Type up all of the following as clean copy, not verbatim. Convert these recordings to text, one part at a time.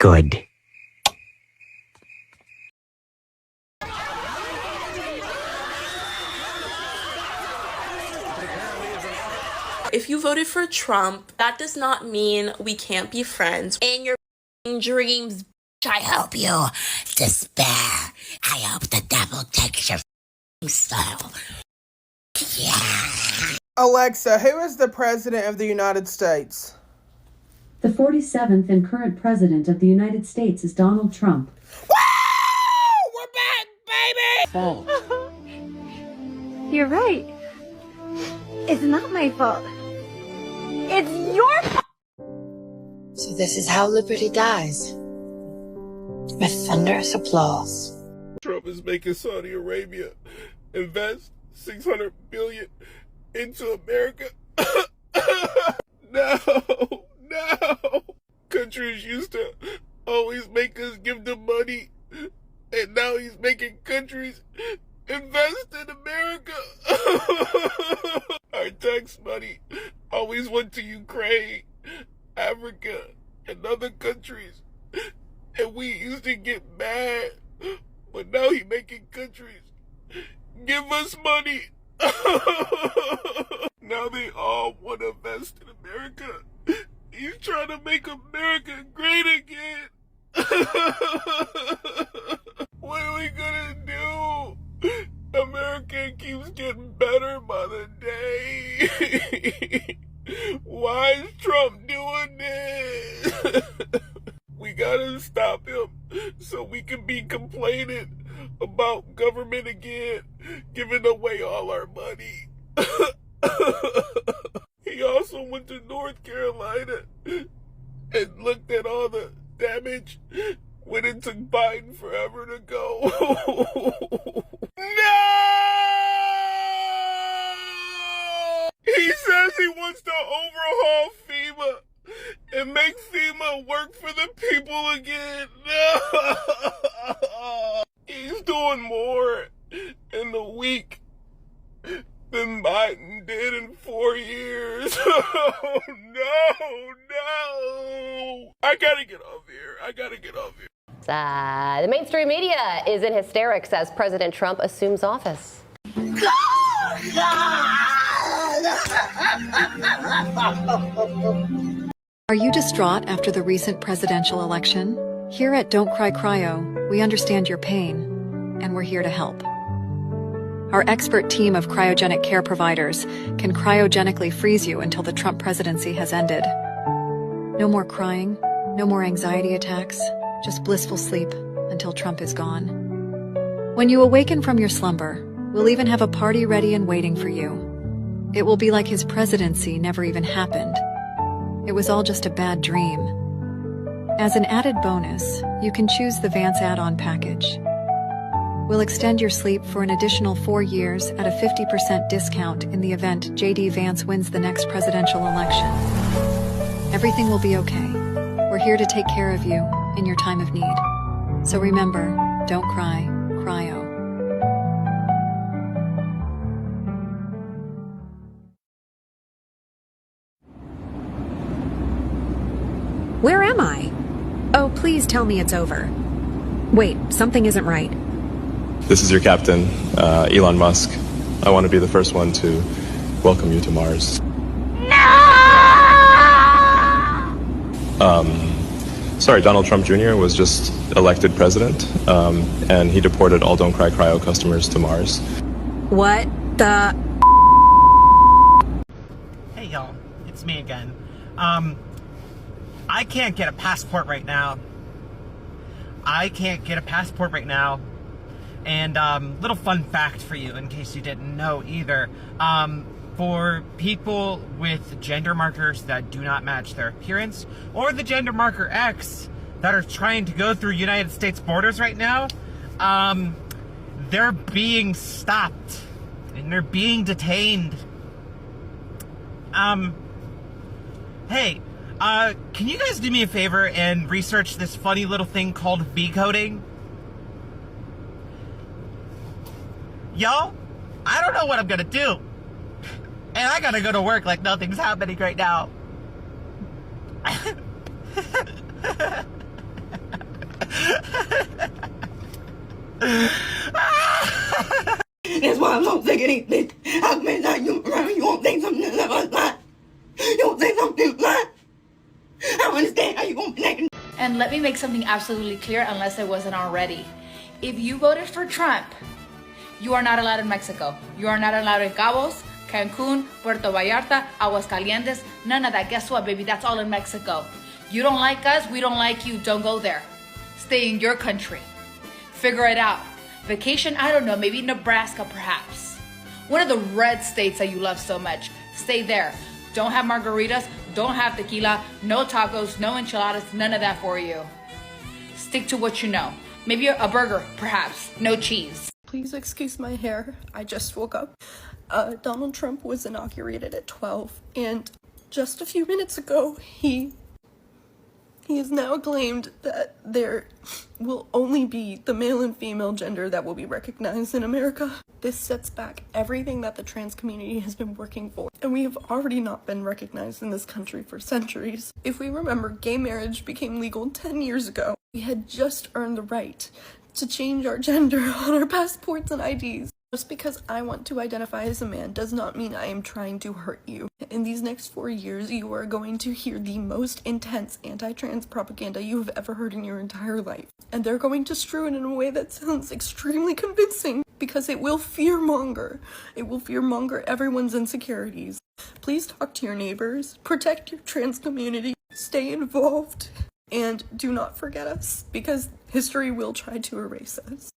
Good. If you voted for Trump, that does not mean we can't be friends. And your dreams, I hope you despair. I hope the devil takes your soul. Yeah. Alexa, who is the President of the United States? The 47th and current President of the United States is Donald Trump. Woo! We're back, baby! Fault. You're right. It's not my fault. It's your fault. So this is how liberty dies. With thunderous applause. Trump is making Saudi Arabia invest $600 billion into America. No. Countries used to always make us give them money, and now he's making countries invest in America. Our tax money always went to Ukraine, Africa, and other countries, and we used to get mad, but now he's making countries give us money. Now they all want to invest in America. He's trying to make America great again. What are we gonna do? America keeps getting better by the day. Why is Trump doing this? We gotta stop him so we can be complaining about government again, giving away all our money. He also went to North Carolina and looked at all the damage when it took Biden forever to go. No! He says he wants to overhaul FEMA and make FEMA work for the people again. No! He's doing more in a week than Biden did in 4 years. Oh, no. I gotta get off here. The mainstream media is in hysterics as President Trump assumes office. Are you distraught after the recent presidential election? Here at Don't Cry Cryo, we understand your pain, and we're here to help. Our expert team of cryogenic care providers can cryogenically freeze you until the Trump presidency has ended. No more crying, no more anxiety attacks, just blissful sleep until Trump is gone. When you awaken from your slumber, we'll even have a party ready and waiting for you. It will be like his presidency never even happened. It was all just a bad dream. As an added bonus, you can choose the Vance add-on package. We'll extend your sleep for an additional 4 years at a 50% discount in the event J.D. Vance wins the next presidential election. Everything will be okay. We're here to take care of you in your time of need. So remember, don't cry, cryo. Where am I? Oh, please tell me it's over. Wait, something isn't right. This is your captain, Elon Musk. I want to be the first one to welcome you to Mars. No! Sorry, Donald Trump Jr. was just elected president, and he deported all Don't Cry Cryo customers to Mars. What the? Hey y'all, it's me again. I can't get a passport right now. And little fun fact for you, in case you didn't know either. For people with gender markers that do not match their appearance, or the gender marker X that are trying to go through United States borders right now, they're being stopped and they're being detained. Hey, can you guys do me a favor and research this funny little thing called V-coding? Y'all, I don't know what I'm gonna do. And I gotta go to work like nothing's happening right now. That's why I'm so sick of these bitches. How many times you around, you won't say something that was not. You won't say something not. I don't understand how you gonna connect. And let me make something absolutely clear, unless it wasn't already. If you voted for Trump, you are not allowed in Mexico. You are not allowed in Cabos, Cancun, Puerto Vallarta, Aguascalientes, none of that. Guess what, baby? That's all in Mexico. You don't like us, we don't like you. Don't go there. Stay in your country. Figure it out. Vacation, I don't know, maybe Nebraska perhaps. One of the red states that you love so much. Stay there. Don't have margaritas, don't have tequila, no tacos, no enchiladas, none of that for you. Stick to what you know. Maybe a burger, perhaps. No cheese. Please excuse my hair. I just woke up. Donald Trump was inaugurated at 12, and just a few minutes ago, he has now claimed that there will only be the male and female gender that will be recognized in America. This sets back everything that the trans community has been working for, and we have already not been recognized in this country for centuries. If we remember, gay marriage became legal 10 years ago. We had just earned the right to change our gender on our passports and IDs. Just because I want to identify as a man does not mean I am trying to hurt you. In these next 4 years, you are going to hear the most intense anti-trans propaganda you have ever heard in your entire life. And they're going to strew it in a way that sounds extremely convincing, because it will fearmonger. It will fearmonger everyone's insecurities. Please talk to your neighbors, protect your trans community, stay involved, and do not forget us, because history will try to erase us.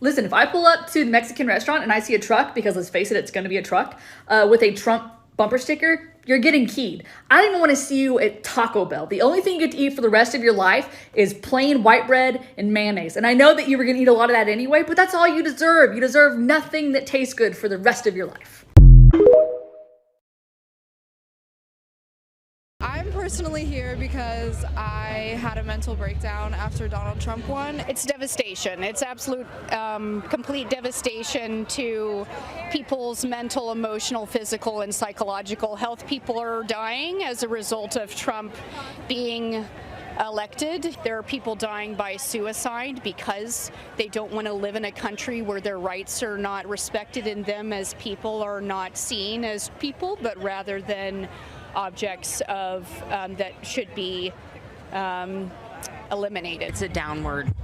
Listen, if I pull up to the Mexican restaurant and I see a truck, because let's face it, it's going to be a truck, with a Trump bumper sticker, you're getting keyed. I don't even want to see you at Taco Bell. The only thing you get to eat for the rest of your life is plain white bread and mayonnaise. And I know that you were going to eat a lot of that anyway, but that's all you deserve. You deserve nothing that tastes good for the rest of your life. I'm personally here because I had a mental breakdown after Donald Trump won. It's devastation. It's absolute, complete devastation to people's mental, emotional, physical, and psychological health. People are dying as a result of Trump being elected. There are people dying by suicide because they don't want to live in a country where their rights are not respected and them as people are not seen as people, but rather than objects of that should be eliminated. It's a downward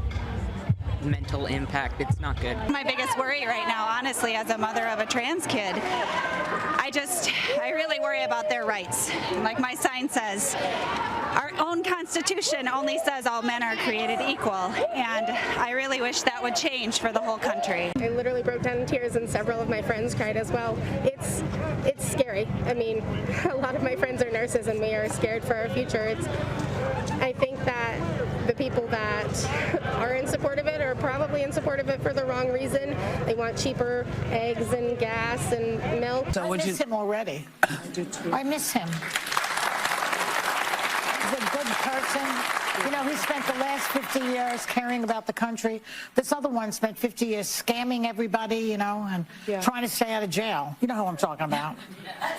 mental impact. It's not good. My biggest worry right now, honestly, as a mother of a trans kid, I really worry about their rights. Like my sign says, our own Constitution only says all men are created equal, and I really wish that would change for the whole country. I literally broke down in tears, and several of my friends cried as well. It's scary. I mean, a lot of my friends are nurses, and we are scared for our future. I think that the people that are in support of it are probably in support of it for the wrong reason. They want cheaper eggs and gas and milk. So I miss him already. I miss him. He's a good person. You know, he spent the last 50 years caring about the country. This other one spent 50 years scamming everybody, you know, and trying to stay out of jail. You know who I'm talking about.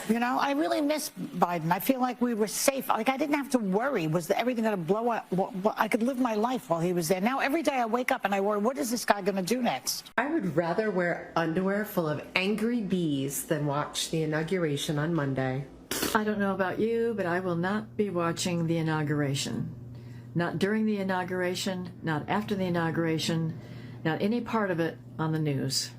You know, I really miss Biden. I feel like we were safe. Like, I didn't have to worry. Was everything going to blow up? Well, I could live my life while he was there. Now, every day I wake up and I worry, what is this guy going to do next? I would rather wear underwear full of angry bees than watch the inauguration on Monday. I don't know about you, but I will not be watching the inauguration. Not during the inauguration, not after the inauguration, not any part of it on the news.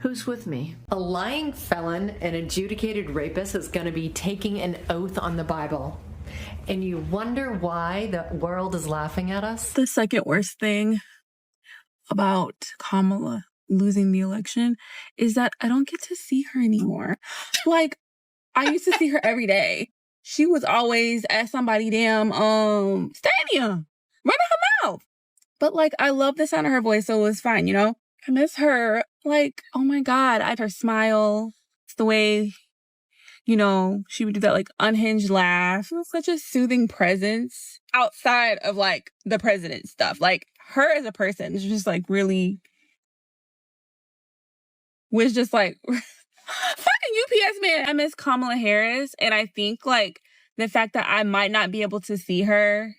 Who's with me? A lying felon and adjudicated rapist is going to be taking an oath on the Bible. And you wonder why the world is laughing at us? The second worst thing about Kamala losing the election is that I don't get to see her anymore. Like, I used to see her every day. She was always at somebody damn stadium, running her mouth. But like, I love the sound of her voice, so it was fine, you know? I miss her. Like, oh my God, I had her smile. It's the way, you know, she would do that like unhinged laugh. It was such a soothing presence outside of like the president stuff. Like, her as a person is just like really, was just like fucking UPS man. I miss Kamala Harris, and I think like the fact that I might not be able to see her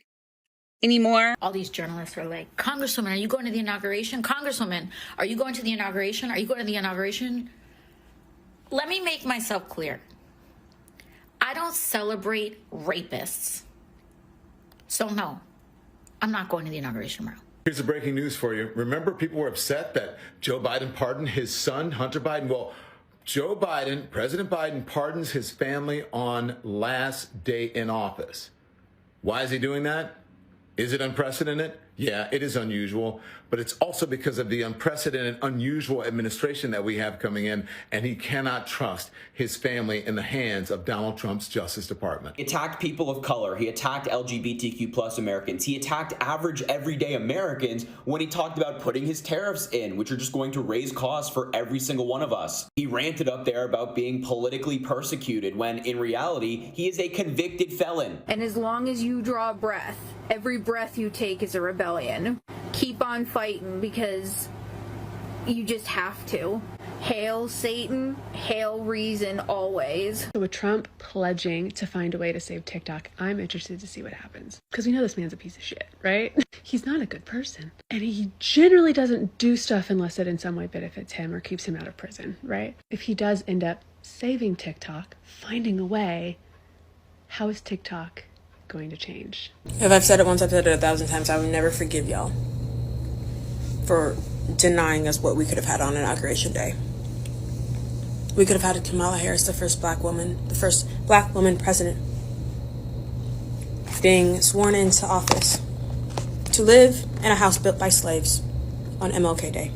anymore. All these journalists are like, Congresswoman, are you going to the inauguration? Congresswoman, are you going to the inauguration? Are you going to the inauguration? Let me make myself clear. I don't celebrate rapists. So no, I'm not going to the inauguration tomorrow. Here's the breaking news for you. Remember, people were upset that Joe Biden pardoned his son, Hunter Biden? Well, Joe Biden, President Biden, pardons his family on last day in office. Why is he doing that? Is it unprecedented? Yeah, it is unusual, but it's also because of the unprecedented, unusual administration that we have coming in, and he cannot trust his family in the hands of Donald Trump's Justice Department. He attacked people of color. He attacked LGBTQ plus Americans. He attacked average, everyday Americans when he talked about putting his tariffs in, which are just going to raise costs for every single one of us. He ranted up there about being politically persecuted when, in reality, he is a convicted felon. And as long as you draw a breath, every breath you take is a rebellion. Keep on fighting because you just have to. Hail Satan, hail reason always. So with Trump pledging to find a way to save TikTok, I'm interested to see what happens. Because we know this man's a piece of shit, right? He's not a good person. And he generally doesn't do stuff unless it in some way benefits him or keeps him out of prison, right? If he does end up saving TikTok, finding a way, how is TikTok going to change? If I've said it once, I've said it 1,000 times. I will never forgive y'all for denying us what we could have had on Inauguration Day. We could have had Kamala Harris, the first black woman president, being sworn into office to live in a house built by slaves on MLK Day.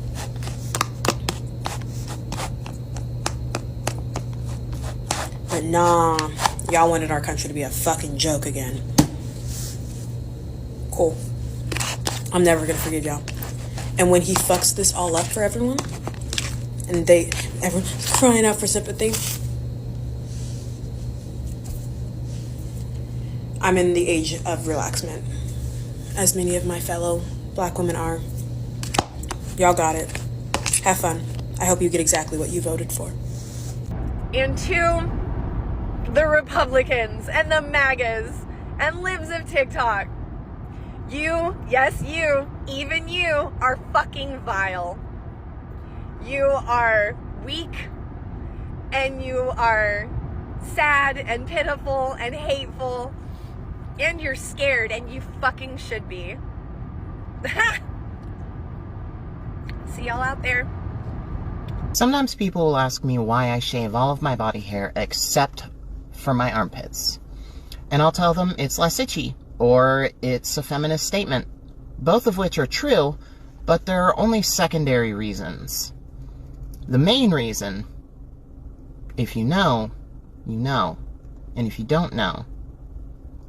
But nah, y'all wanted our country to be a fucking joke again. Cool. I'm never gonna forgive y'all. And when he fucks this all up for everyone, and everyone's crying out for sympathy, I'm in the age of relaxment, as many of my fellow black women are. Y'all got it. Have fun. I hope you get exactly what you voted for. And to the Republicans and the MAGAs and libs of TikTok, you, yes you, even you, are fucking vile. You are weak, and you are sad and pitiful and hateful, and you're scared, and you fucking should be. See y'all out there. Sometimes people will ask me why I shave all of my body hair except for my armpits. And I'll tell them it's less itchy, or it's a feminist statement. Both of which are true, but there are only secondary reasons. The main reason, if you know, you know. And if you don't know,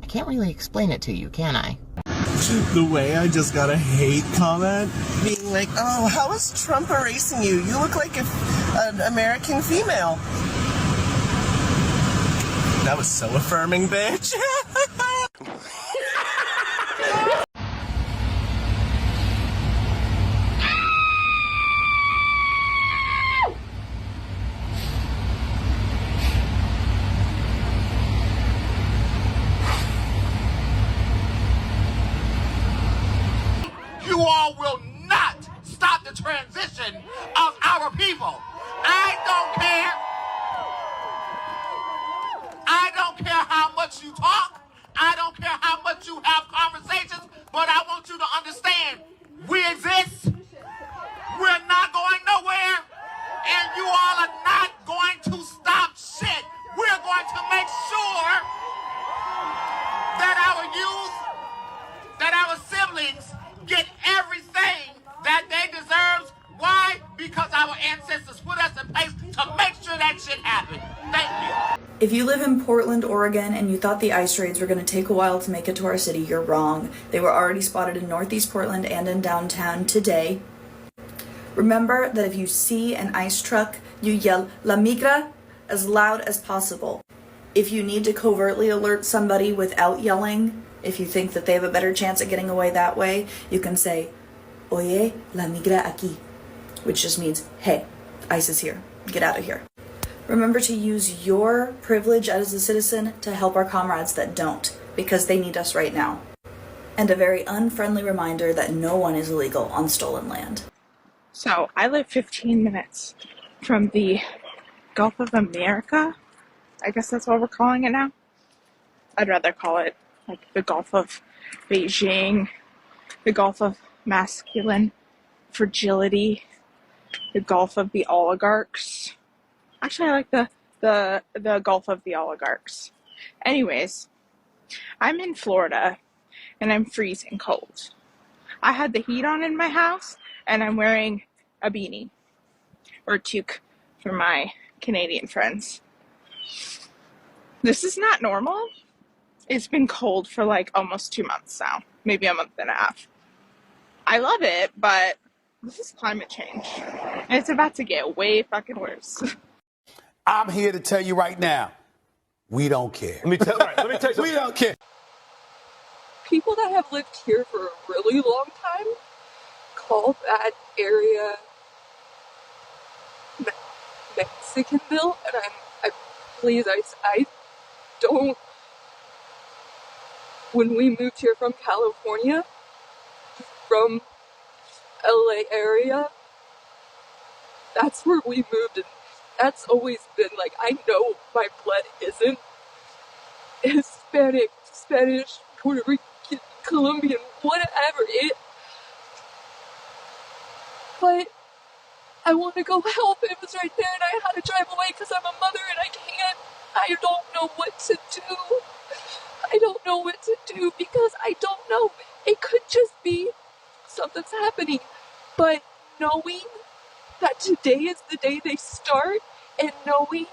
I can't really explain it to you, can I? The way I just got a hate comment being like, oh, how is Trump erasing you? You look like an American female. That was so affirming, bitch. You all will not stop the transition of our people. I don't care how much you talk. I don't care how much you have conversations, but I want you to understand, we exist. We're not going nowhere, and you all are not going to stop shit. We're going to make sure that our youth, that our siblings get everything that they deserve. Why? Because our ancestors put us in place to make sure that shit happened. Thank you. If you live in Portland, Oregon, and you thought the ice raids were going to take a while to make it to our city, you're wrong. They were already spotted in Northeast Portland and in downtown today. Remember that if you see an ice truck, you yell "La Migra" as loud as possible. If you need to covertly alert somebody without yelling, if you think that they have a better chance at getting away that way, you can say, "Oye, la migra aquí," which just means, hey, ICE is here. Get out of here. Remember to use your privilege as a citizen to help our comrades that don't, because they need us right now. and a very unfriendly reminder that no one is illegal on stolen land. So I live 15 minutes from the Gulf of America. I guess that's what we're calling it now. I'd rather call it like the Gulf of Beijing, the Gulf of masculine fragility, the Gulf of the oligarchs. Actually, I like the Gulf of the oligarchs. Anyways, I'm in Florida and I'm freezing cold. I had the heat on in my house and I'm wearing a beanie or toque for my Canadian friends. This is not normal. It's been cold for like almost 2 months now, maybe a month and a half. I love it, but this is climate change. And it's about to get way fucking worse. I'm here to tell you right now, we don't care. Let me tell you something. We don't care. People that have lived here for a really long time call that area Mexicanville, and I don't. When we moved here from California, from LA area, that's where we moved, and that's always been like, I know my blood isn't Hispanic, Spanish, Puerto Rican, Colombian, whatever it, but I want to go help. It was right there and I had to drive away because I'm a mother and I don't know what to do. I don't know what to do because I don't know. It could just be something's happening, but knowing that today is the day they start, and knowing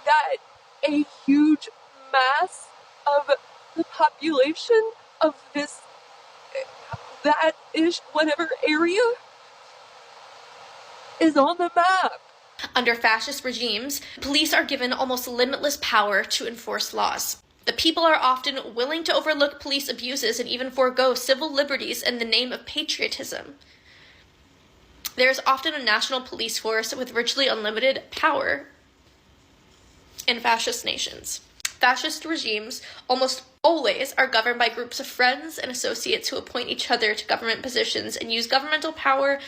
that a huge mass of the population of that ish whatever area is on the map. Under fascist regimes, police are given almost limitless power to enforce laws. The people are often willing to overlook police abuses and even forego civil liberties in the name of patriotism. There is often a national police force with virtually unlimited power in fascist nations. Fascist regimes almost always are governed by groups of friends and associates who appoint each other to government positions and use governmental power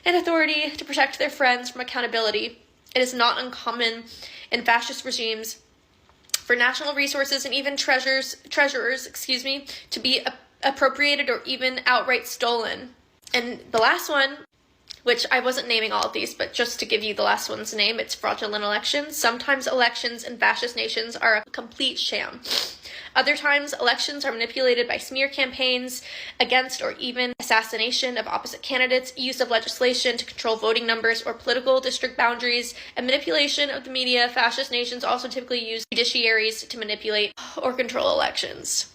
and authority to protect their friends from accountability. It is not uncommon in fascist regimes for national resources and even treasures, to be appropriated or even outright stolen. And the last one, which I wasn't naming all of these, but just to give you the last one's name, it's fraudulent elections. Sometimes elections in fascist nations are a complete sham. Other times, elections are manipulated by smear campaigns against or even assassination of opposite candidates, use of legislation to control voting numbers or political district boundaries, and manipulation of the media. Fascist nations also typically use judiciaries to manipulate or control elections.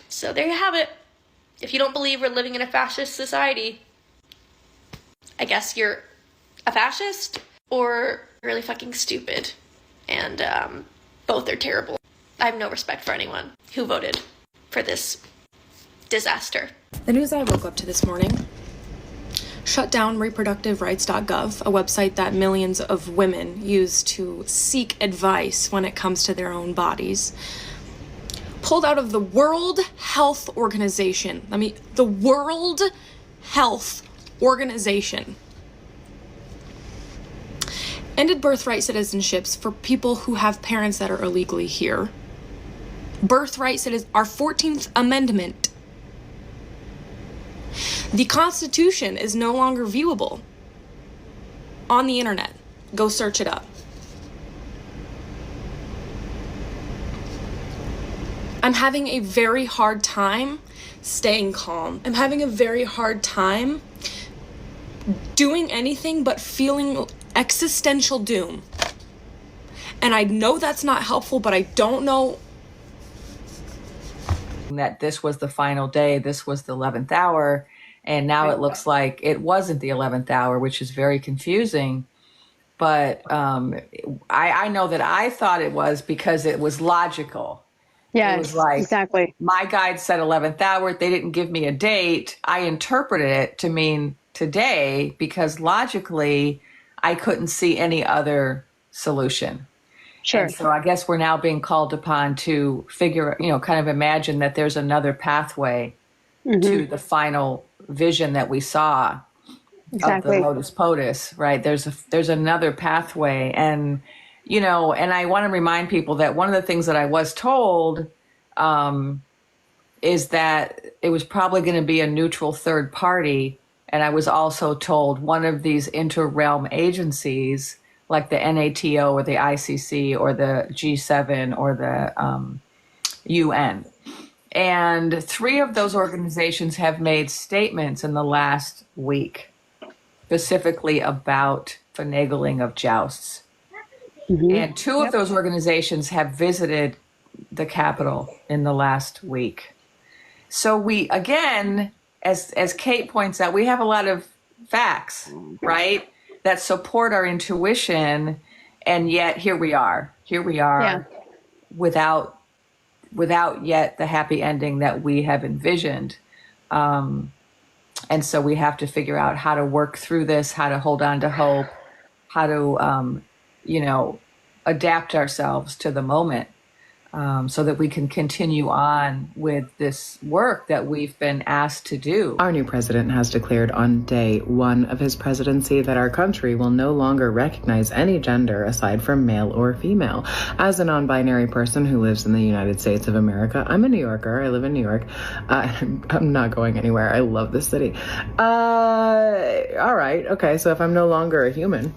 So there you have it. If you don't believe we're living in a fascist society, I guess you're a fascist or really fucking stupid. And both are terrible. I have no respect for anyone who voted for this disaster. The news I woke up to this morning shut down reproductiverights.gov, a website that millions of women use to seek advice when it comes to their own bodies. Pulled out of the World Health Organization. The World Health Organization. Ended birthright citizenships for people who have parents that are illegally here. Birthright citizens, our 14th Amendment. The Constitution is no longer viewable on the internet. Go search it up. I'm having a very hard time staying calm. I'm having a very hard time doing anything but feeling existential doom. And I know that's not helpful, but I don't know. That this was the final day, this was the 11th hour, and now it looks like it wasn't the 11th hour, which is very confusing. But I know that I thought it was because it was logical. Yes, it was like, exactly. My guide said 11th hour. They didn't give me a date. I interpreted it to mean today because logically I couldn't see any other solution. Sure. And so I guess we're now being called upon to figure, kind of imagine that there's another pathway to the final vision that we saw of the Lotus POTUS, right? There's another pathway. And, and I want to remind people that one of the things that I was told is that it was probably going to be a neutral third party. And I was also told one of these inter-realm agencies, like the NATO or the ICC or the G7 or the UN. And 3 of those organizations have made statements in the last week, specifically about finagling of jousts. And 2 of those organizations have visited the Capitol in the last week. So we, again, as Kate points out, we have a lot of facts, right, that support our intuition, and yet here we are without yet the happy ending that we have envisioned. And so we have to figure out how to work through this, how to hold on to hope, how to, adapt ourselves to the moment. So that we can continue on with this work that we've been asked to do. Our new president has declared on day 1 of his presidency that our country will no longer recognize any gender aside from male or female. As a non-binary person who lives in the United States of America, I'm a New Yorker. I live in New York. I'm not going anywhere. I love this city. All right. Okay. So if I'm no longer a human,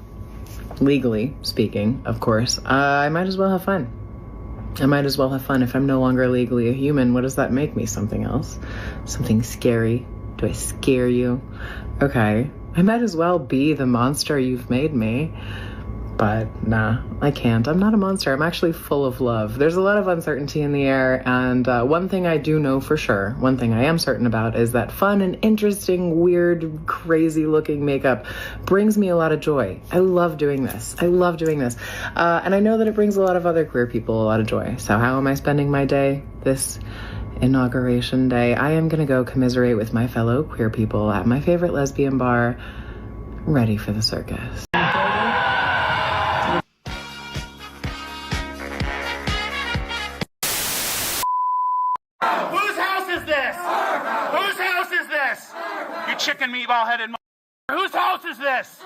legally speaking, of course, I might as well have fun. I might as well have fun. If I'm no longer legally a human, what does that make me? Something else? Something scary? Do I scare you? Okay. I might as well be the monster you've made me. But nah, I can't. I'm not a monster. I'm actually full of love. There's a lot of uncertainty in the air, and one thing I do know for sure, one thing I am certain about, is that fun and interesting, weird, crazy-looking makeup brings me a lot of joy. I love doing this. And I know that it brings a lot of other queer people a lot of joy. So how am I spending my day this inauguration day? I am going to go commiserate with my fellow queer people at my favorite lesbian bar, ready for the circus. Chicken meatball-headed Whose house is this?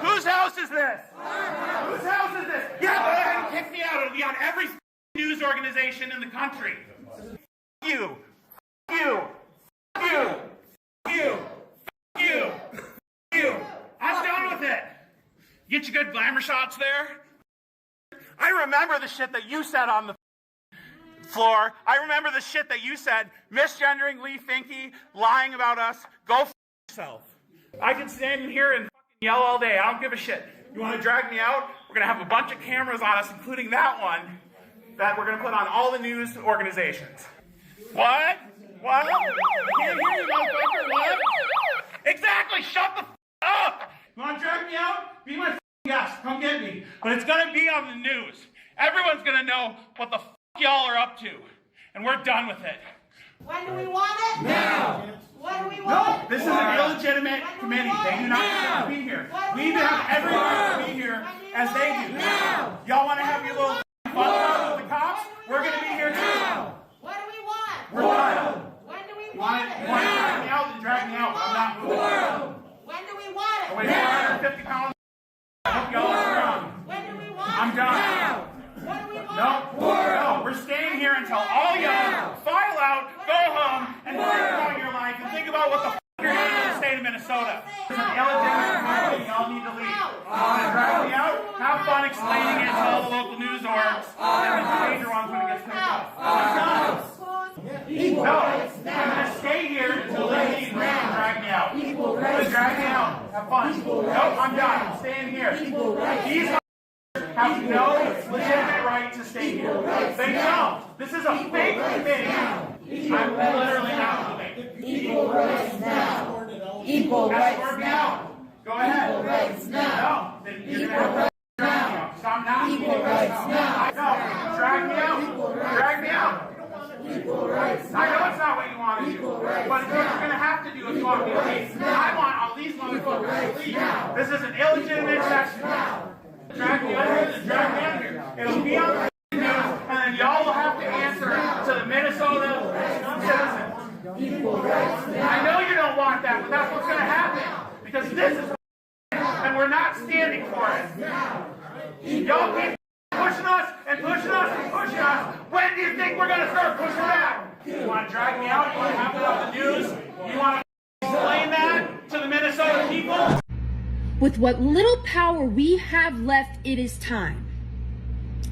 Whose house is this? Whose house is this? Yeah, go ahead and kick me out. It'll be on every news organization in the country. You. You. You. You. You. You. I'm done with it. Get you good glamour shots there? I remember the shit that you said on the floor. I remember the shit that you said, misgendering Lee Finke, lying about us. Go f yourself. I can stand in here and fucking yell all day. I don't give a shit. You want to drag me out? We're going to have a bunch of cameras on us, including that one, that we're going to put on all the news organizations. What? What? I can't hear you, motherfucker. What? Exactly. Shut the f up. You want to drag me out? Be my f guest. Come get me. But it's going to be on the news. Everyone's going to know what the f y'all are up to. And we're done with it. When do we want it? Now. When do we want No, this is an illegitimate committee. They do not deserve to be here. We have every right to be here as they do. Now. Y'all want to have your little fun with the cops? We're going to be here too. What do we want? We're done. When do we want it? You want to drag me out, then drag me out. I'm not moving. When do we want it? I weigh 450 pounds. I hope y'all are strong. When do we want it? I'm done. When do we want No, we're staying here until all y'all file out, go home, and think about your life and think about what the f you're doing in the state of Minnesota. It's an illegitimate community. Y'all need to leave. You want to drag me out? Have fun explaining it to all the local news orgs, and then the major ones when it gets picked up. I'm done. No, I'm going to stay here until they leave and drag me out. Drag me out. Have fun. Nope, I'm done. I'm staying here. These have no legitimate right to stay here. They don't. This is a fake committee. I'm literally not moving. Equal rights now. Equal rights now. Go ahead. Equal rights now. No, then you're going to have to drag me out. So I'm not Equal rights now. No, drag me out. Drag me out. Equal rights now. I know it's not what you want to do, but it's what you're going to have to do if you want me to leave. I want all these motherfuckers to leave. This is an illegitimate section. Drag me out here, then drag me out here. It'll be Y'all keep pushing us and pushing us and pushing us. When do you think we're gonna start pushing back? You want to drag me out? You want to have it on the news? You want to explain that to the Minnesota people? With what little power we have left, it is time.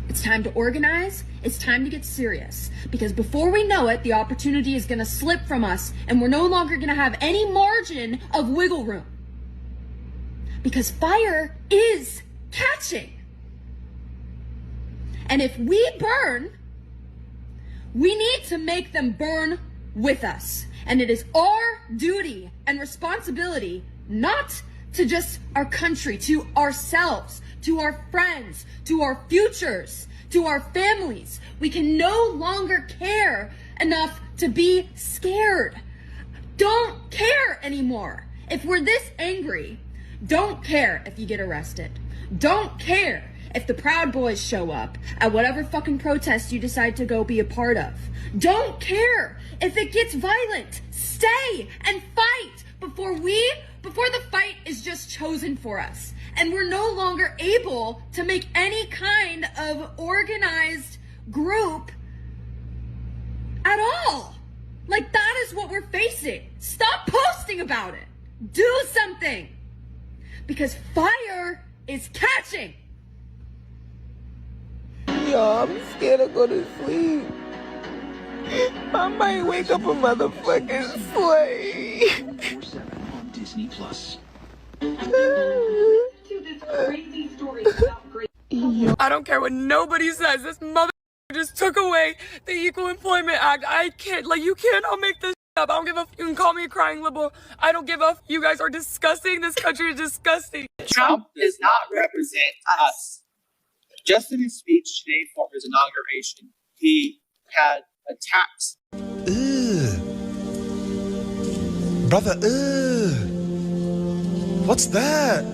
It's time to organize. It's time to get serious. Because before we know it, the opportunity is going to slip from us, and we're no longer going to have any margin of wiggle room. Because fire is catching. And if we burn, we need to make them burn with us. And it is our duty and responsibility not to just our country, to ourselves, to our friends, to our futures, to our families. We can no longer care enough to be scared. Don't care anymore. If we're this angry, don't care if you get arrested. Don't care if the Proud Boys show up at whatever fucking protest you decide to go be a part of. Don't care if it gets violent. Stay and fight before the fight is just chosen for us. And we're no longer able to make any kind of organized group at all. Like, that is what we're facing. Stop posting about it. Do something. Because fire is catching. Yo, I'm scared to go to sleep. I might wake up a motherfucking slave. Disney Plus. I don't care what nobody says. This mother just took away the Equal Employment Act. I can't, like, you cannot make this up. I don't give a you can call me a crying liberal. I don't give a you guys are disgusting. This country is disgusting. Trump does not represent us. Just in his speech today for his inauguration, he had attacks. Brother, what's that?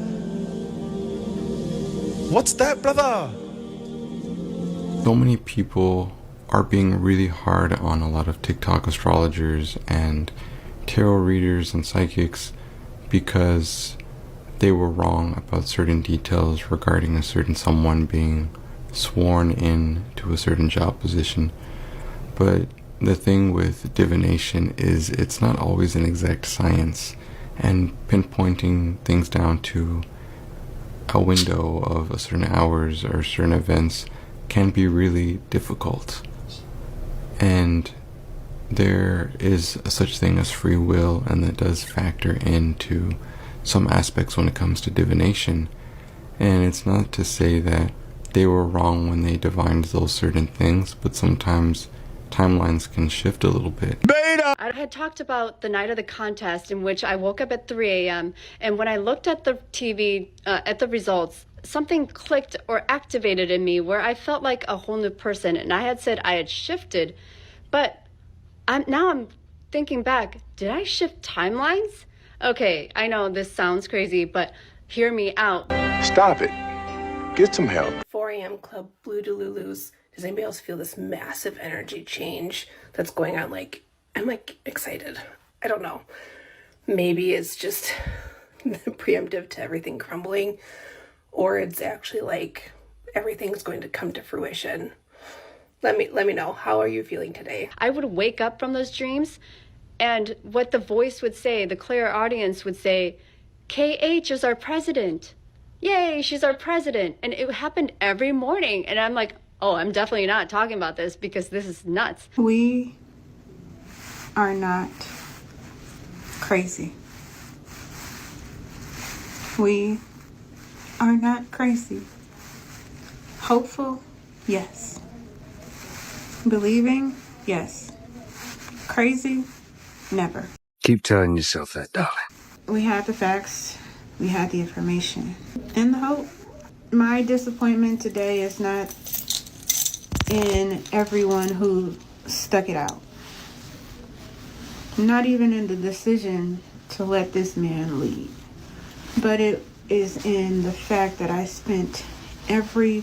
What's that, brother? So many people are being really hard on a lot of TikTok astrologers and tarot readers and psychics because they were wrong about certain details regarding a certain someone being sworn in to a certain job position. But the thing with divination is it's not always an exact science, and pinpointing things down to a window of a certain hours or certain events can be really difficult. And there is a such thing as free will, and that does factor into some aspects when it comes to divination. And it's not to say that they were wrong when they divined those certain things, but sometimes timelines can shift a little bit. I had talked about the night of the contest in which I woke up at 3 a.m. and when I looked at the TV, at the results, something clicked or activated in me where I felt like a whole new person. And I had said I had shifted, but I'm thinking back, did I shift timelines? Okay, I know this sounds crazy, but hear me out. Stop it. Get some help. 4 a.m. Club Blue Delulus. Does anybody else feel this massive energy change that's going on? Like, I'm like excited. I don't know. Maybe it's just preemptive to everything crumbling, or it's actually like everything's going to come to fruition. Let me know. How are you feeling today? I would wake up from those dreams, and what the voice would say, the clear audience would say, KH is our president. Yay, she's our president. And it happened every morning. And I'm like, oh, I'm definitely not talking about this because this is nuts. We are not crazy. We are not crazy. Hopeful? Yes. Believing? Yes. Crazy? Never. Keep telling yourself that, darling. We had the facts. We had the information. And the hope. My disappointment today is not in everyone who stuck it out. Not even in the decision to let this man lead. But it is in the fact that I spent every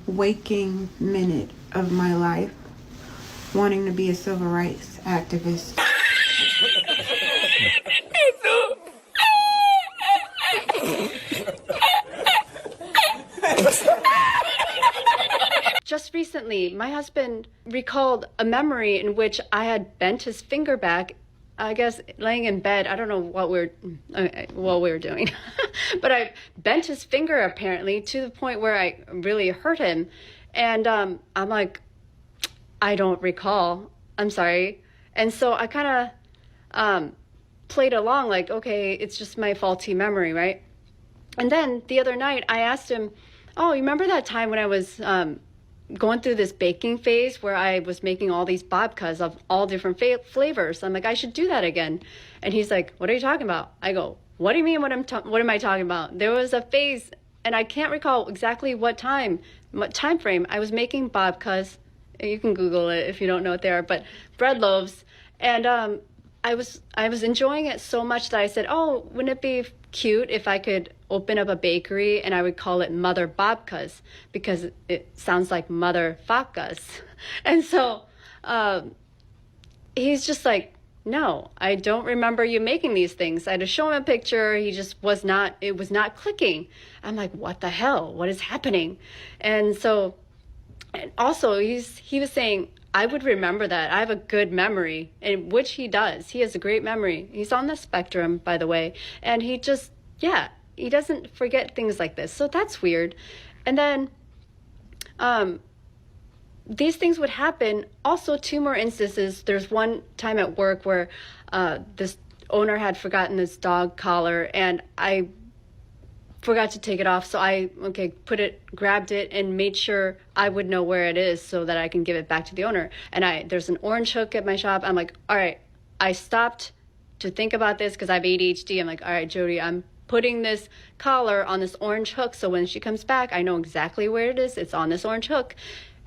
waking minute of my life wanting to be a civil rights activist. just recently, my husband recalled a memory in which I had bent his finger back, I guess laying in bed. I don't know what we were doing, but I bent his finger apparently to the point where I really hurt him. And I'm like, I don't recall. I'm sorry. And so I kind of played along like, okay, it's just my faulty memory, right? And then the other night I asked him, oh, you remember that time when I was going through this baking phase where I was making all these babkas of all different flavors? I'm like, I should do that again. And he's like, what are you talking about? I go, what do you mean what am I talking about? There was a phase, and I can't recall exactly what time frame. I was making babkas. You can Google it if you don't know what they are, but bread loaves. And I was enjoying it so much that I said, oh, wouldn't it be cute if I could open up a bakery and I would call it Mother Babkas, because it sounds like Mother Fakas. And so he's just like, no, I don't remember you making these things. I had to show him a picture. He just it was not clicking. I'm like, what the hell? What is happening? And so, and also he was saying, I would remember that. I have a good memory, and which he does. He has a great memory. He's on the spectrum, by the way. And he just, he doesn't forget things like this. So that's weird. And then these things would happen. Also, 2 more instances. There's one time at work where this owner had forgotten this dog collar, and I forgot to take it off. So I grabbed it and made sure I would know where it is so that I can give it back to the owner. And there's an orange hook at my shop. I'm like, all right, I stopped to think about this because I have ADHD. I'm like, all right, Jody, I'm putting this collar on this orange hook. So when she comes back, I know exactly where it is. It's on this orange hook.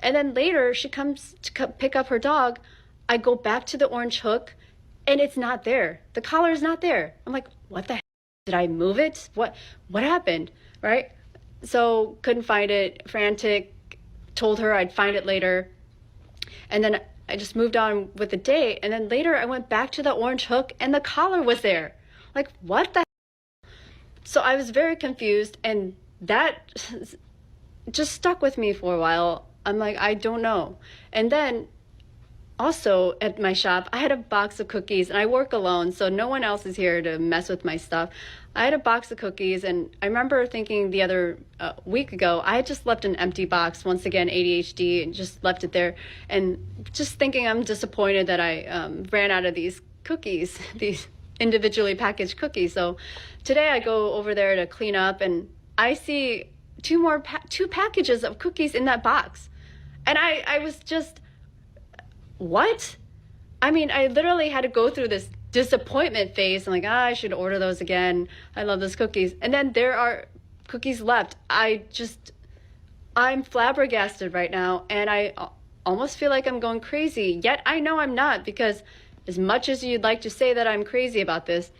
And then later she comes to pick up her dog. I go back to the orange hook and it's not there. The collar is not there. I'm like, what the heck? Did I move it? What happened? Right? So couldn't find it, frantic, told her I'd find it later. And then I just moved on with the day. And then later I went back to the orange hook and the collar was there. Like, what the hell? So I was very confused, and that just stuck with me for a while. I'm like, I don't know. And then also at my shop, I had a box of cookies, and I work alone, so no one else is here to mess with my stuff. I had a box of cookies, and I remember thinking the other week ago, I had just left an empty box, once again, ADHD, and just left it there, and just thinking I'm disappointed that I ran out of these cookies, these individually packaged cookies. So today I go over there to clean up, and I see two packages of cookies in that box. And I was just, what? I mean, I literally had to go through this disappointment phase. I'm like, I should order those again. I love those cookies. And then there are cookies left. I'm flabbergasted right now, and I almost feel like I'm going crazy. Yet I know I'm not, because as much as you'd like to say that I'm crazy about this,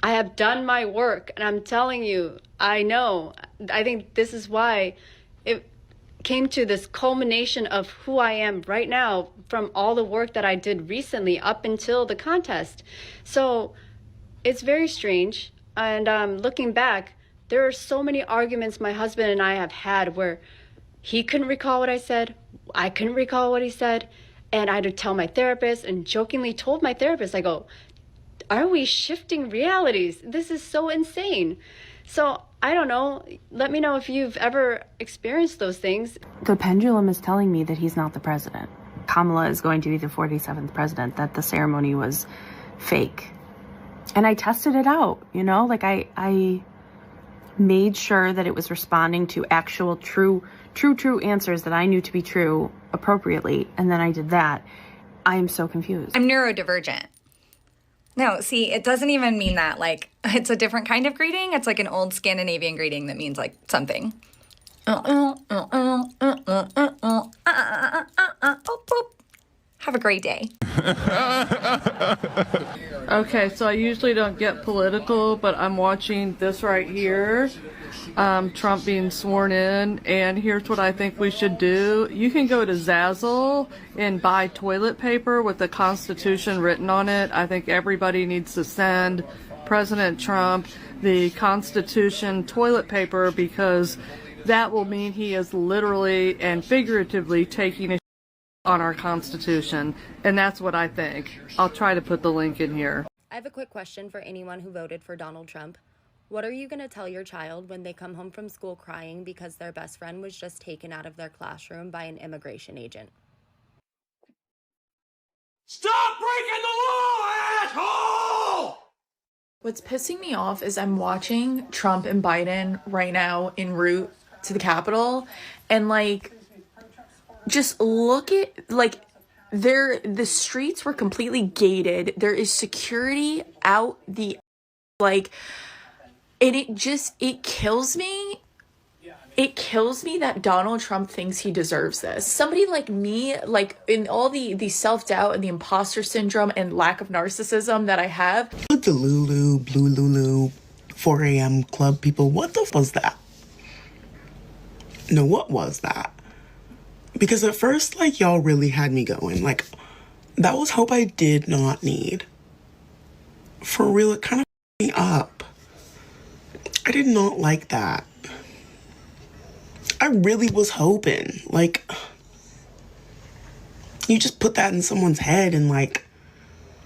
I have done my work, and I'm telling you, I know. I think this is why it came to this culmination of who I am right now from all the work that I did recently up until the contest. So it's very strange. And looking back, there are so many arguments my husband and I have had where he couldn't recall what I said, I couldn't recall what he said, and I had to tell my therapist, and jokingly told my therapist, I go, are we shifting realities? This is so insane. So I don't know. Let me know if you've ever experienced those things. The pendulum is telling me that he's not the president. Kamala is going to be the 47th president, that the ceremony was fake. And I tested it out, like I made sure that it was responding to actual true answers that I knew to be true appropriately. And then I did that. I am so confused. I'm neurodivergent. No, see, it doesn't even mean that. Like, it's a different kind of greeting. It's like an old Scandinavian greeting that means, like, something. Have a great day. Okay, so I usually don't get political, but I'm watching this right here. Trump being sworn in, and here's what I think we should do. You can go to Zazzle and buy toilet paper with the Constitution written on it. I think everybody needs to send President Trump the Constitution toilet paper, because that will mean he is literally and figuratively taking a on our Constitution. And that's what I think. I'll try to put the link in here. I have a quick question for anyone who voted for Donald Trump. What are you going to tell your child when they come home from school crying because their best friend was just taken out of their classroom by an immigration agent? Stop breaking the law, asshole! What's pissing me off is I'm watching Trump and Biden right now en route to the Capitol, and like, just look at, like, the streets were completely gated. There is security out the, like, and it kills me. It kills me that Donald Trump thinks he deserves this. Somebody like me, like, in all the self-doubt and the imposter syndrome and lack of narcissism that I have. The Lulu, Blue Lulu, 4 a.m. club people, what the f was that? No, what was that? Because at first, like, y'all really had me going. Like, that was hope I did not need. For real, it kind of f***ed me up. I did not like that. I really was hoping, like, you just put that in someone's head and, like,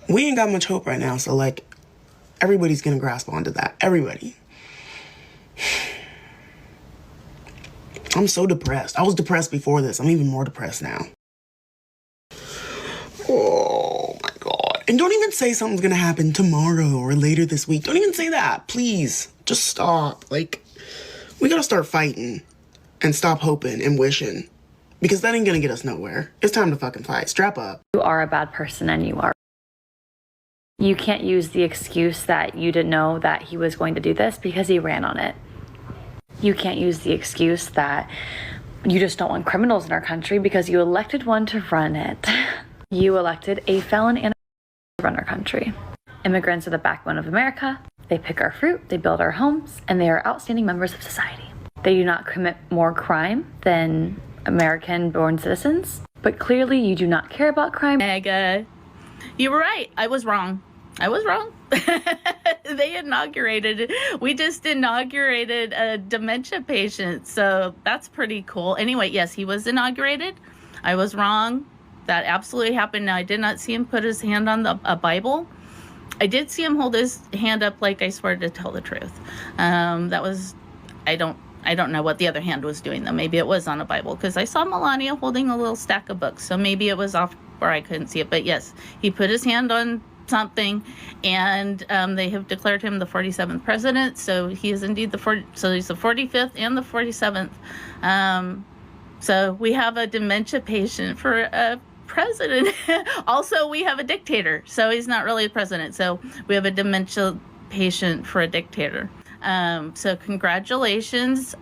we ain't got much hope right now, so, like, everybody's gonna grasp onto that. Everybody. I'm so depressed. I was depressed before this. I'm even more depressed now. Oh, my God. And don't even say something's gonna happen tomorrow or later this week. Don't even say that. Please. Just stop. Like, we gotta start fighting. And stop hoping and wishing. Because that ain't gonna get us nowhere. It's time to fucking fight. Strap up. You are a bad person and you are. You can't use the excuse that you didn't know that he was going to do this because he ran on it. You can't use the excuse that you just don't want criminals in our country because you elected one to run it. You elected a felon and to run our country. Immigrants are the backbone of America. They pick our fruit, they build our homes, and they are outstanding members of society. They do not commit more crime than American-born citizens, but clearly you do not care about crime. Mega. You were right. I was wrong. They inaugurated, we just inaugurated a dementia patient, so that's pretty cool. Anyway, yes, he was inaugurated. I was wrong. That absolutely happened. Now, I did not see him put his hand on a Bible. I did see him hold his hand up like I swear to tell the truth. That was, I don't know what the other hand was doing, though. Maybe it was on a Bible, because I saw Melania holding a little stack of books, so maybe it was off where I couldn't see it. But yes, he put his hand on something, and they have declared him the 47th president, so he is indeed so he's the 45th and the 47th. So we have a dementia patient for a president. Also, we have a dictator, so he's not really a president. So we have a dementia patient for a dictator. So congratulations.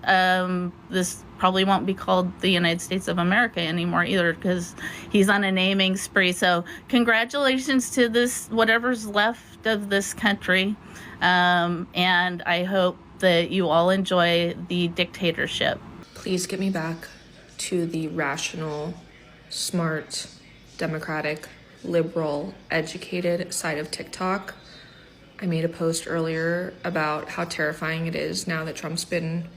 This probably won't be called the United States of America anymore either, because he's on a naming spree. So congratulations to this, whatever's left of this country. And I hope that you all enjoy the dictatorship. Please get me back to the rational, smart, democratic, liberal, educated side of TikTok. I made a post earlier about how terrifying it is now that Trump's been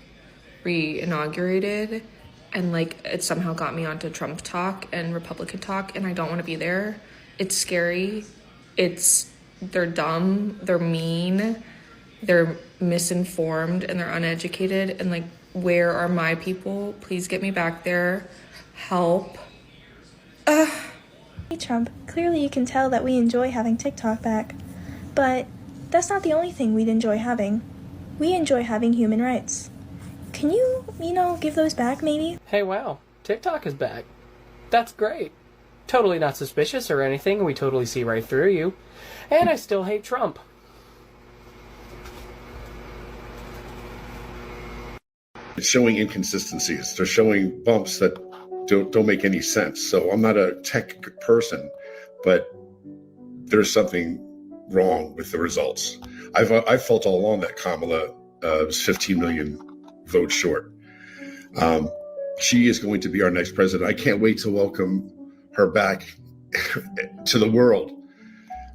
re-inaugurated, and like it somehow got me onto Trump talk and Republican talk, and I don't want to be there. It's scary. They're dumb, they're mean, they're misinformed, and they're uneducated, and like, where are my people? Please get me back there. Help. Hey Trump, clearly you can tell that we enjoy having TikTok back, but that's not the only thing we'd enjoy having. We enjoy having human rights. Can you give those back maybe? Hey, wow, TikTok is back. That's great. Totally not suspicious or anything, we totally see right through you. And I still hate Trump. It's showing inconsistencies. They're showing bumps that don't make any sense. So I'm not a tech person, but there's something wrong with the results. I've felt all along that Kamala was 15 million votes short. She is going to be our next president. I can't wait to welcome her back to the world.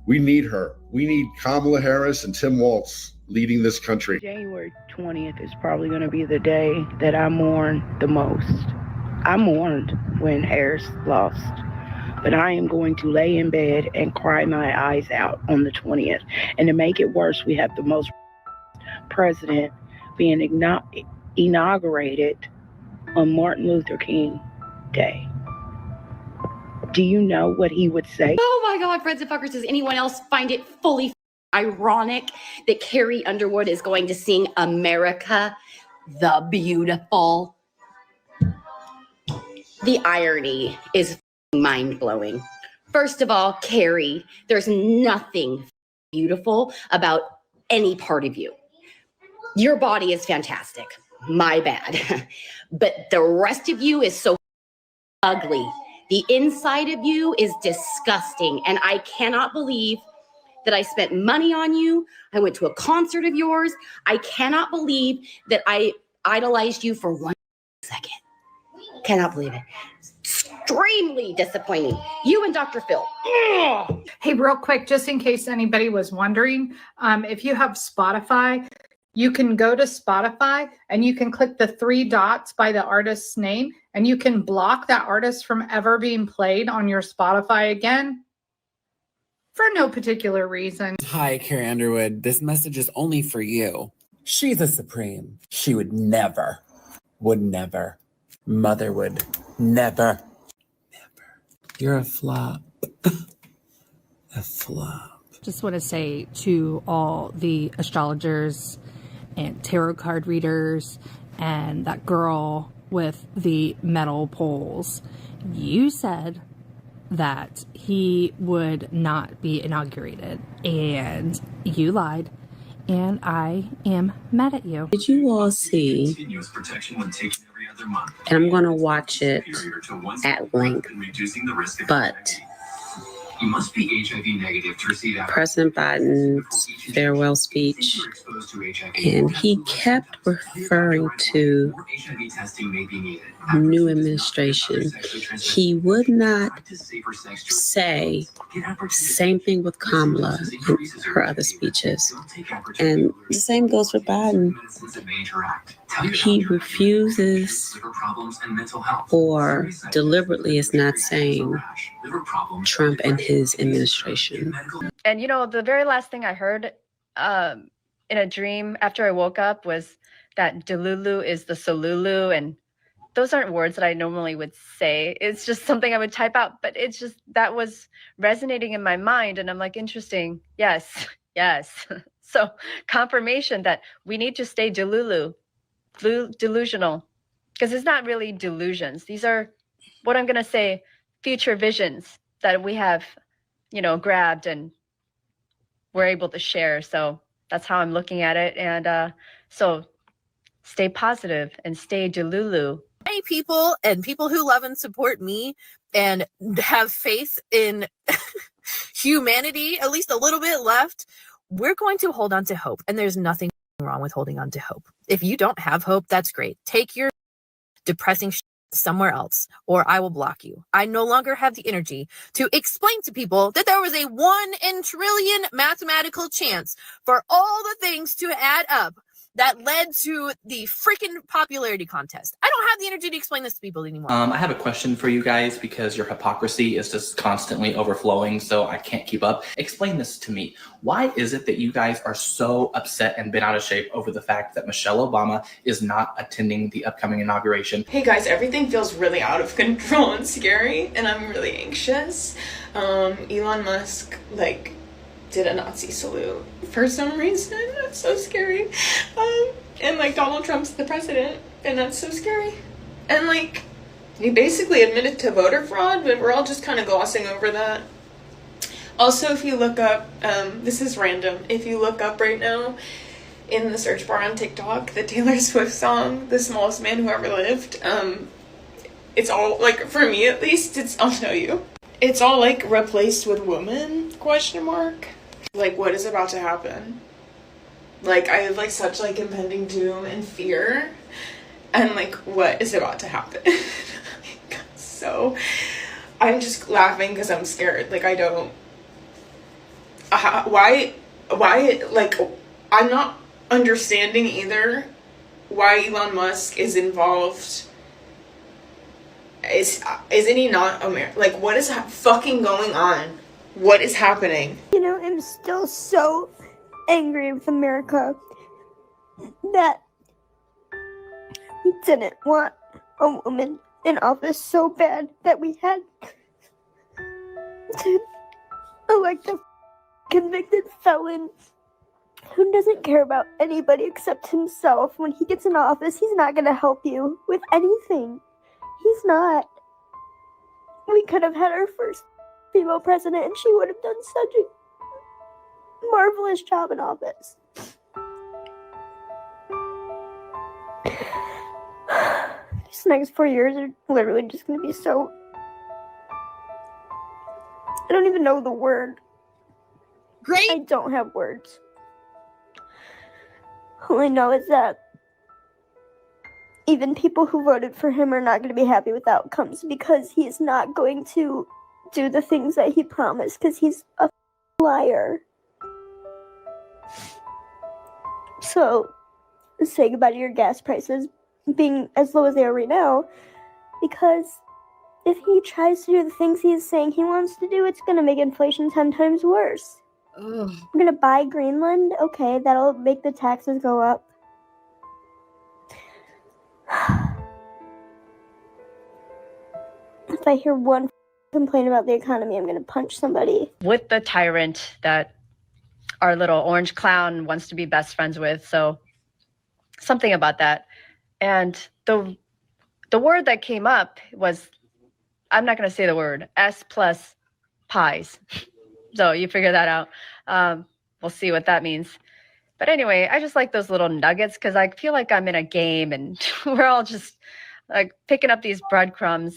We need her. We need Kamala Harris and Tim Walz leading this country. January 20th is probably going to be the day that I mourn the most. I mourned when Harris lost, but I am going to lay in bed and cry my eyes out on the 20th. And to make it worse, we have the most president being inaugurated on Martin Luther King Day. Do you know what he would say? Oh my God, Friends and Fuckers, does anyone else find it fully ironic that Carrie Underwood is going to sing America the Beautiful? The irony is mind-blowing. First of all, Carrie, there's nothing beautiful about any part of you. Your body is fantastic. My bad. But the rest of you is so ugly. The inside of you is disgusting. And I cannot believe that I spent money on you. I went to a concert of yours. I cannot believe that I idolized you for 1 second. Cannot believe it. Extremely disappointing. You and Dr. Phil. Ugh. Hey, real quick, just in case anybody was wondering, if you have Spotify, you can go to Spotify and you can click the 3 dots by the artist's name and you can block that artist from ever being played on your Spotify again for no particular reason. Hi, Carrie Underwood. This message is only for you. She's a supreme. She would never, mother would never. You're a flop. A flop. Just want to say to all the astrologers and tarot card readers and that girl with the metal poles, you said that he would not be inaugurated and you lied, and I am mad at you. Did you all see, and I'm going to watch it at length, but you must be HIV negative to receive President Biden's farewell speech, and he kept referring to new administration. He would not say same thing with Kamala in her other speeches, and the same goes for Biden. He refuses or deliberately is not saying Trump and his administration. And you know, the very last thing I heard in a dream after I woke up was that Delulu is the Solulu, and those aren't words that I normally would say. It's just something I would type out, but it's just that was resonating in my mind, and I'm like, interesting. Yes. So confirmation that we need to stay delusional, because it's not really delusions. These are what I'm going to say, future visions that we have, you know, grabbed and we're able to share. So that's how I'm looking at it. And so stay positive and stay delulu. Many people and people who love and support me and have faith in humanity, at least a little bit left, we're going to hold on to hope. And there's nothing wrong with holding on to hope. If you don't have hope, that's great. Take your depressing somewhere else, or I will block you. I no longer have the energy to explain to people that there was a 1 in trillion mathematical chance for all the things to add up that led to the freaking popularity contest. I don't have the energy to explain this to people anymore. I have a question for you guys because your hypocrisy is just constantly overflowing, so I can't keep up. Explain this to me. Why is it that you guys are so upset and bent out of shape over the fact that Michelle Obama is not attending the upcoming inauguration? Hey guys, everything feels really out of control and scary, and I'm really anxious. Elon Musk, did a Nazi salute for some reason. That's so scary. And Donald Trump's the president, and that's so scary. And he basically admitted to voter fraud, but we're all just kind of glossing over that. Also, if you look up, this is random, if you look up right now in the search bar on TikTok, the Taylor Swift song, The Smallest Man Who Ever Lived, it's all, for me at least, I'll tell you, it's all replaced with woman, question mark. What is about to happen? I have such impending doom and fear, and what is about to happen? So I'm just laughing because I'm scared. I don't, why I'm not understanding either why Elon Musk is involved. Isn't he not American? Like, what is fucking going on? What is happening? You know, I'm still so angry with America that we didn't want a woman in office so bad that we had to elect a convicted felon who doesn't care about anybody except himself. When he gets in office, he's not going to help you with anything. He's not. We could have had our first female president and she would have done such a marvelous job in office. These next 4 years are literally just going to be so... I don't even know the word. Great. I don't have words. All I know is that even people who voted for him are not going to be happy with outcomes because he's not going to do the things that he promised because he's a liar. So, say goodbye to your gas prices being as low as they are right now, because if he tries to do the things he's saying he wants to do, it's going to make inflation 10 times worse. Ugh. We're going to buy Greenland? Okay, that'll make the taxes go up. If I hear one complaint about the economy, I'm going to punch somebody. With the tyrant that our little orange clown wants to be best friends with. So something about that. And the word that came up was, I'm not going to say the word, S plus pies. So you figure that out. We'll see what that means. But anyway, I just like those little nuggets because I feel like I'm in a game and we're all just like picking up these breadcrumbs.